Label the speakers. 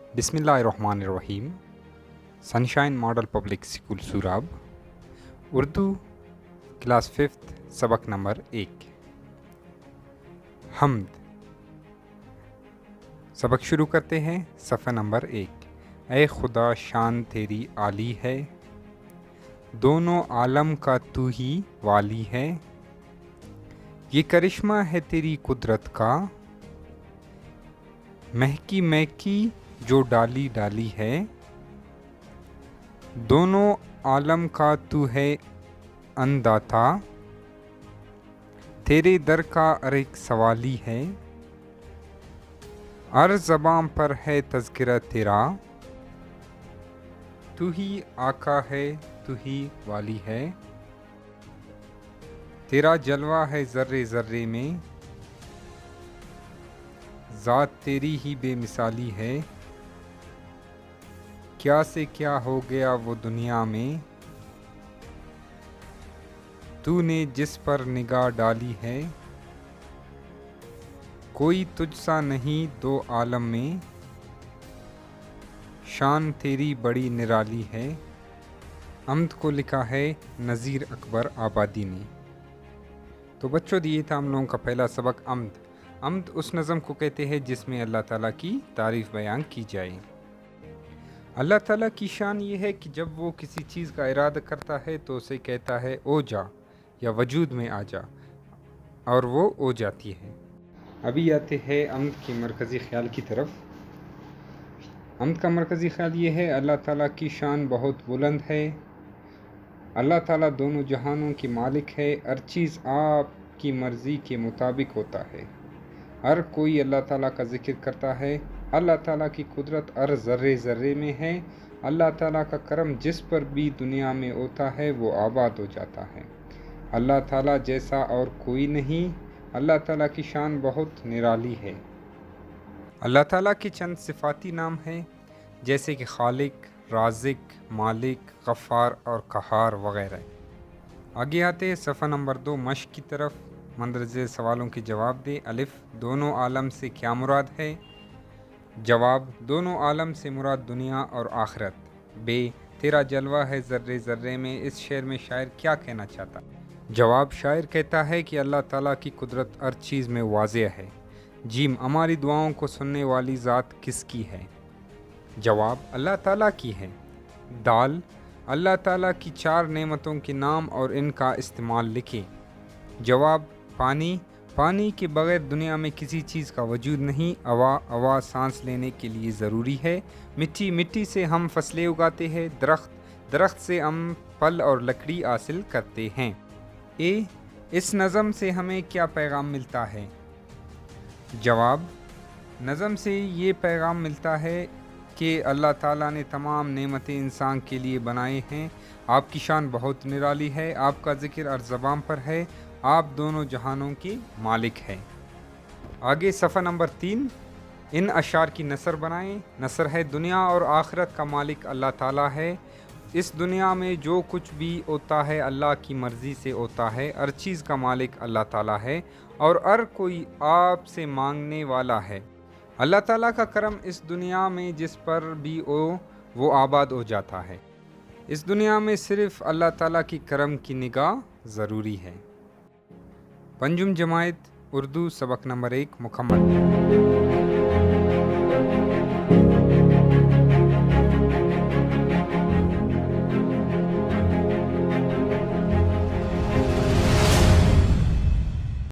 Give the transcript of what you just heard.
Speaker 1: बिस्मिल्लाहिर्रहमानिर्रहीम। Sunshine model public school Surab, Urdu class 5th, सबक number 1। हम्द। सबक शुरू करते हैं। सफ़ा नंबर 1। ऐ खुदा शान तेरी आली है, दोनों आलम का तू ही वाली है। ये करिश्मा है तेरी कुदरत का, महकी महकी जो डाली डाली है। दोनों आलम का तू है अंदाता, तेरे दर का एक सवाली है। हर ज़बान पर है तज़किरा तेरा, तू ही आका है तू ही वाली है। तेरा जलवा है ज़र्रे ज़र्रे में, ज़ात तेरी ही बेमिसाली है। क्या से क्या हो गया वो दुनिया में, तूने जिस पर निगाह डाली है। कोई तुझसा नहीं दो आलम में, शान तेरी बड़ी निराली है। अम्द को लिखा है नज़ीर अकबर आबादी ने। तो बच्चों, दिए था हम लोगों का पहला सबक अम्द। अम्द उस नज़म को कहते हैं जिसमें अल्लाह ताला की तारीफ़ बयान की जाए। अल्लाह ताला की शान ये है कि जब वो किसी चीज़ का इरादा करता है तो उसे कहता है ओ जा, या वजूद में आ जा, और वो हो जाती है। अभी आते हैं अम्द के मरकज़ी ख़्याल की तरफ। अम्द का मरकज़ी ख़्याल ये है, अल्लाह ताला की शान बहुत बुलंद है। अल्लाह ताला दोनों जहानों की मालिक है। हर चीज़ आपकी मर्ज़ी के मुताबिक होता है। हर कोई अल्लाह ताला का ज़िक्र करता है। अल्लाह ताला की कुदरत हर ज़र्रे ज़र्रे में है। अल्लाह ताला का करम जिस पर भी दुनिया में होता है वो आबाद हो जाता है। अल्लाह ताला जैसा और कोई नहीं। अल्लाह ताला की शान बहुत निराली है। अल्लाह ताला के चंद सिफ़ाती नाम हैं, जैसे कि खालिक, राज़िक, मालिक, गफ़ार और कहार वग़ैरह। आगे आते हैं सफ़ा नंबर 2 मश्क की तरफ। मंदरजे सवालों के जवाब दे। अलिफ, दोनों आलम से क्या मुराद है? जवाब, दोनों आलम से मुराद दुनिया और आखिरत। बे, तेरा जलवा है ज़र्रे ज़र्रे में, इस शेर में शायर क्या कहना चाहता? जवाब, शायर कहता है कि अल्लाह ताला की कुदरत हर चीज़ में वाज़ेह है। जीम, हमारी दुआओं को सुनने वाली ज़ात किसकी है? जवाब, अल्लाह ताला की है। दाल, अल्लाह ताला की 4 नेमतों के नाम और इनका इस्तेमाल लिखें। जवाब, पानी, पानी के बग़ैर दुनिया में किसी चीज़ का वजूद नहीं। हवा सांस लेने के लिए ज़रूरी है। मिट्टी, मिट्टी से हम फसलें उगाते हैं। दरख्त, दरख्त से हम फल और लकड़ी हासिल करते हैं। ए, इस नज़म से हमें क्या पैगाम मिलता है? जवाब, नज़म से ये पैगाम मिलता है कि अल्लाह ताला ने तमाम नेमतें इंसान के लिए बनाए हैं। आपकी शान बहुत निराली है। आपका ज़िक्र हर ज़बान पर है। आप दोनों जहानों की मालिक है। आगे सफ़ा नंबर 3। इन अशार की नसर बनाएं। नसर है, दुनिया और आखिरत का मालिक अल्लाह ताला है। इस दुनिया में जो कुछ भी होता है अल्लाह की मर्ज़ी से होता है। हर चीज़ का मालिक अल्लाह ताला है और हर कोई आपसे मांगने वाला है। अल्लाह ताला का करम इस दुनिया में जिस पर भी हो वो आबाद हो जाता है। इस दुनिया में सिर्फ़ अल्लाह ताला की करम की निगाह ज़रूरी है। पंजुम जमायत उर्दू सबक नंबर 1 मुकम्मल।